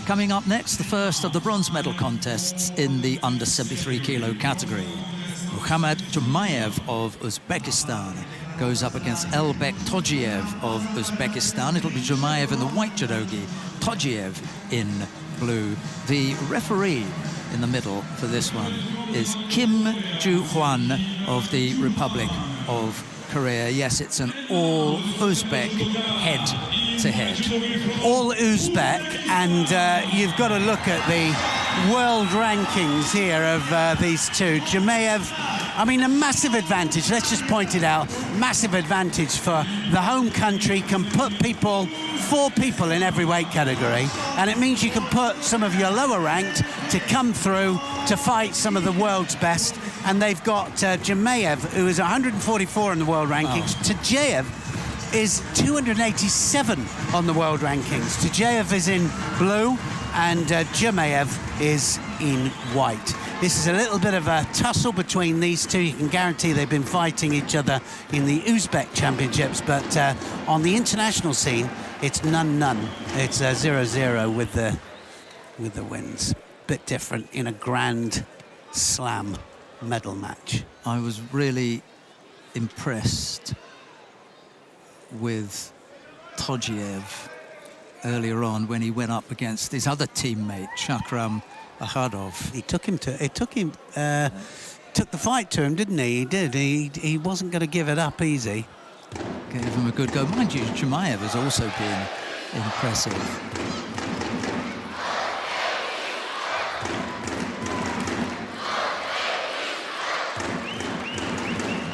Coming up next, the first of the bronze medal contests in the under 73 kilo category. Mukhammad JUMAEV of Uzbekistan goes up against Elbek TOJIEV of Uzbekistan. It'll be JUMAEV in the white judogi, TOJIEV in blue. The referee in the middle for this one is Kim Ju-hwan of the Republic of Korea. Yes, it's an all Uzbek head-to-head. All Uzbek, and you've got to look at the world rankings here of these two. JUMAEV, I mean, a massive advantage, let's just point it out, massive advantage for the home country, can put people, 4 people in every weight category, and it means you can put some of your lower ranked to come through to fight some of the world's best. And they've got JUMAEV, who is 144 in the world rankings. TOJIEV is 287 on the world rankings. TOJIEV is in blue and JUMAEV is in white. This is a little bit of a tussle between these two. You can guarantee they've been fighting each other in the Uzbek championships, but on the international scene, it's none-none. It's 0-0 with the wins. Bit different in a Grand Slam medal match. I was really impressed with TOJIEV earlier on when he went up against his other teammate Shakram Ahadov. He took the fight to him, didn't he? He did. He wasn't going to give it up easy. Gave him a good go. Mind you, JUMAEV has also been impressive.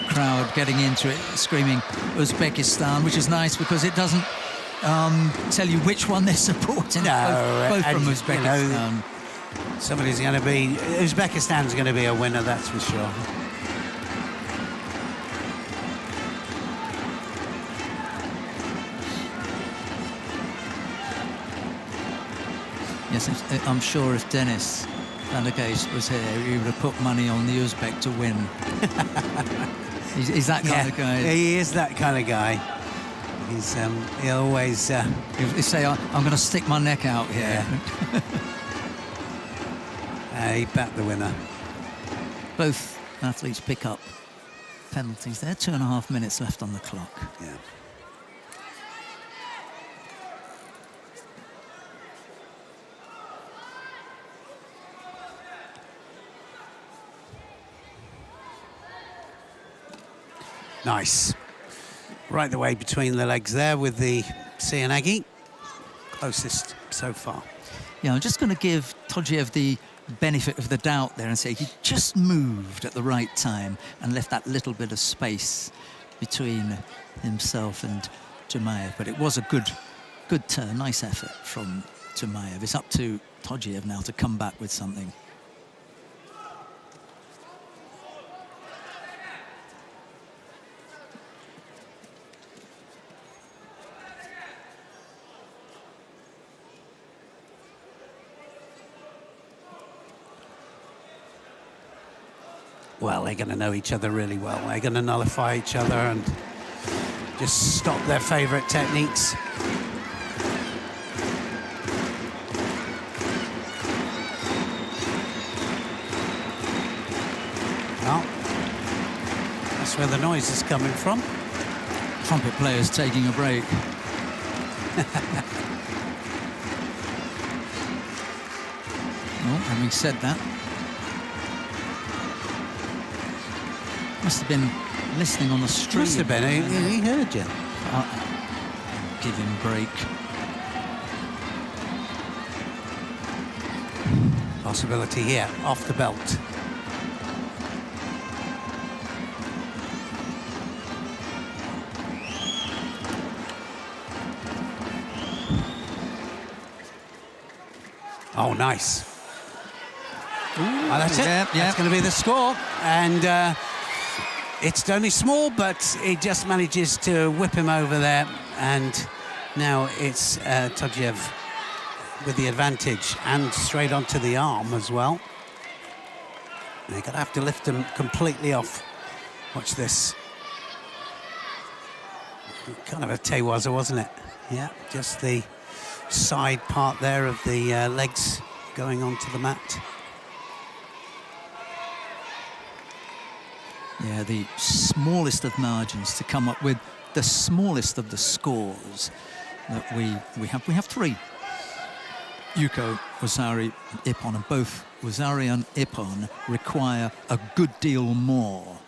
Crowd getting into it, screaming Uzbekistan, which is nice because it doesn't tell you which one they're supporting. No, both from Uzbekistan. You know, somebody's going to be, Uzbekistan's going to be a winner, that's for sure. Yes, I'm sure if Dennis Van der Geest was here, he would have put money on the Uzbek to win. He's that kind of guy. Yeah, he is that kind of guy. He's he always he'll say, I'm going to stick my neck out here. Yeah. He backed the winner. Both athletes pick up penalties there. 2.5 minutes left on the clock. Yeah. Nice. Right the way between the legs there with the Sianagi. Closest so far. Yeah, I'm just going to give TOJIEV the benefit of the doubt there and say he just moved at the right time and left that little bit of space between himself and JUMAEV. But it was a good turn, nice effort from JUMAEV. It's up to TOJIEV now to come back with something. Well, they're going to know each other really well. They're going to nullify each other and just stop their favourite techniques. Well, that's where the noise is coming from. Trumpet players taking a break. Well, having said that, must have been listening on the street. Must have been. He heard you. Give him a break. Possibility here, off the belt. Oh, nice. Ooh, that's it. Yeah. That's going to be the score. And it's only small, but he just manages to whip him over there. And now it's TOJIEV with the advantage and straight onto the arm as well. They're going to have to lift him completely off. Watch this. Kind of a tewaza, wasn't it? Yeah, just the side part there of the legs going onto the mat. Yeah, the smallest of margins to come up with the smallest of the scores that we have. We have three. Yuko, Wasari, and Ippon, and both Wasari and Ippon require a good deal more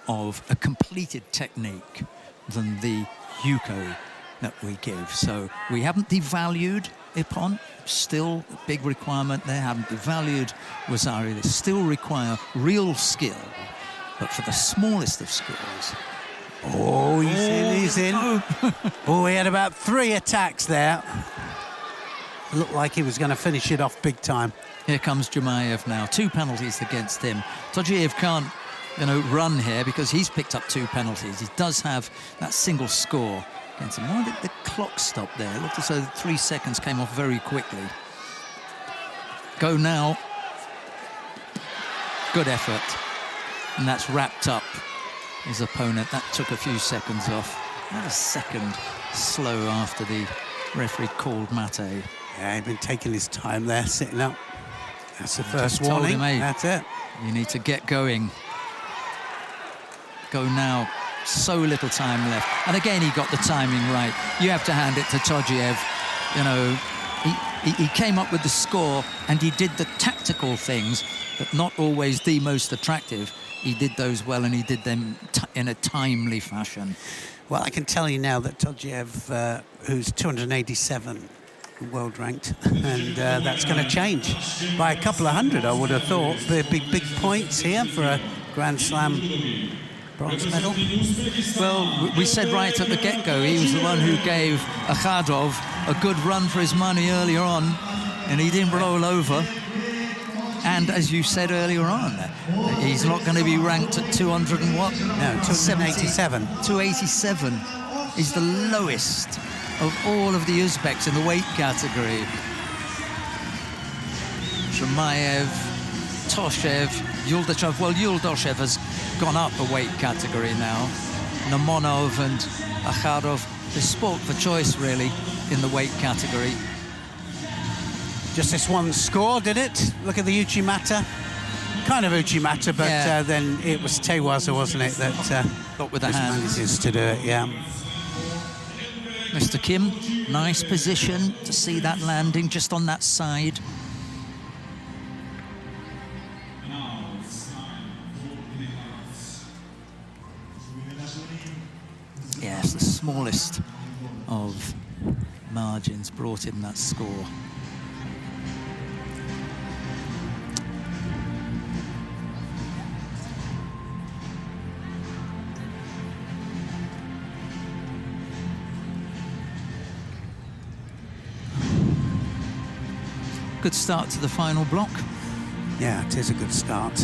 of a completed technique than the Yuko that we give. So we haven't devalued Ippon, still a big requirement there, haven't devalued Wasari, they still require real skill, but for the smallest of scores. Oh, he's in. Oh, he had about 3 attacks there. Looked like he was going to finish it off big time. Here comes JUMAEV now, 2 penalties against him. TOJIEV can't, run here because he's picked up 2 penalties. He does have that single score against him. Why did the clock stop there? It looked as though 3 seconds came off very quickly. Go now. Good effort. And that's wrapped up his opponent. That took a few seconds off. Not a second slow after the referee called mate. Yeah, he'd been taking his time there, sitting up. That's the first Just told warning. him, hey, that's it. You need to get going. Go now. So little time left. And again, he got the timing right. You have to hand it to TOJIEV. He came up with the score and he did the tactical things, but not always the most attractive. He did those well, and he did them in a timely fashion. Well, I can tell you now that TOJIEV, who's 287 world ranked, and that's going to change by a couple of hundred, I would have thought. There'd be big points here for a Grand Slam bronze medal. Well, we said right at the get-go, he was the one who gave Akhadov a good run for his money earlier on, and he didn't roll over. And as you said earlier on, he's not going to be ranked at 200 and what? No, 287. 287 is the lowest of all of the Uzbeks in the weight category. JUMAEV, Toshev, Yuldashev. Well, Yuldashev has gone up a weight category now. Namonov and Akhadov. They sport for choice, really, in the weight category. Just this one score, did it? Look at the Uchimata. Kind of Uchimata, but yeah. Then it was Tewaza, wasn't it, that got with the hands manages to do it, yeah. Mr. Kim, nice position to see that landing just on that side. Yes, the smallest of margins brought in that score. Good start to the final block. Yeah, it is a good start.